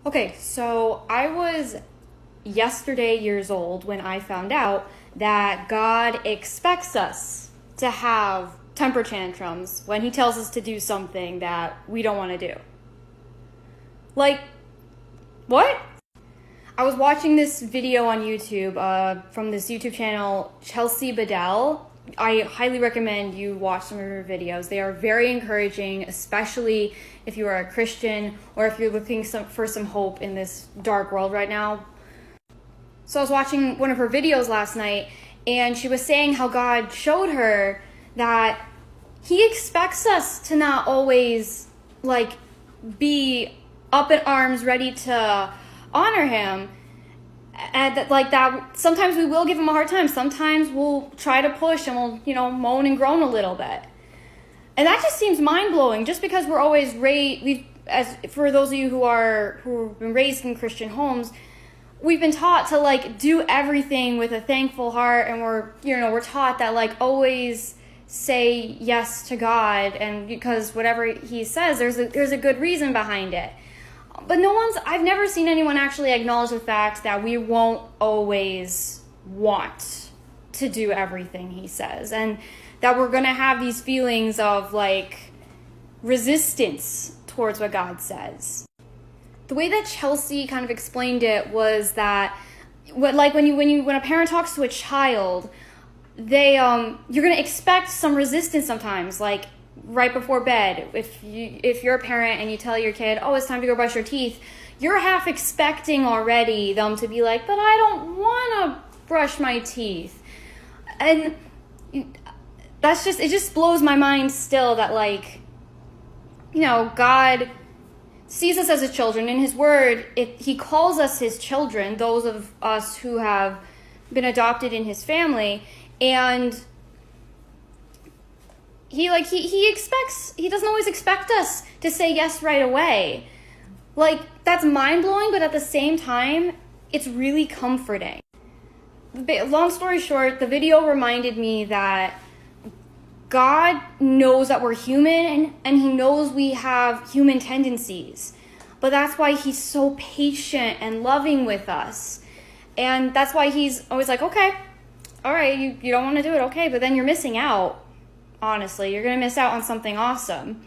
Okay, so I was yesterday years old when I found out that God expects us to have temper tantrums when He tells us to do something that we don't want to do. Like, what? I was watching this video on YouTube from this YouTube channel, Chelsea Bedell. I highly recommend you watch some of her videos. They are very encouraging, especially if you are a Christian or if you're looking for some hope in this dark world right now. So I was watching one of her videos last night, and she was saying how God showed her that He expects us to not always be up in arms ready to honor Him, and that sometimes we will give Him a hard time. Sometimes we'll try to push and we'll moan and groan a little bit, and that just seems mind-blowing. Just because we're always raised, as for those of you who've been raised in Christian homes, we've been taught to do everything with a thankful heart, and we're taught that always say yes to God, and because whatever He says, there's a good reason behind it. But I've never seen anyone actually acknowledge the fact that we won't always want to do everything He says, and that we're going to have these feelings of resistance towards what God says. The way that Chelsea kind of explained it was that when a parent talks to a child, you're going to expect some resistance sometimes, right before bed. If you're a parent and you tell your kid, oh, it's time to go brush your teeth, you're half expecting already them to be like, but I don't want to brush my teeth. And it just blows my mind still that God sees us as His children. In His word, He calls us His children, those of us who have been adopted in His family, and He doesn't always expect us to say yes right away. That's mind-blowing, but at the same time, it's really comforting. Long story short, the video reminded me that God knows that we're human, and He knows we have human tendencies. But that's why He's so patient and loving with us. And that's why He's always like, okay, all right, you don't want to do it, okay, but then you're missing out. Honestly, you're going to miss out on something awesome.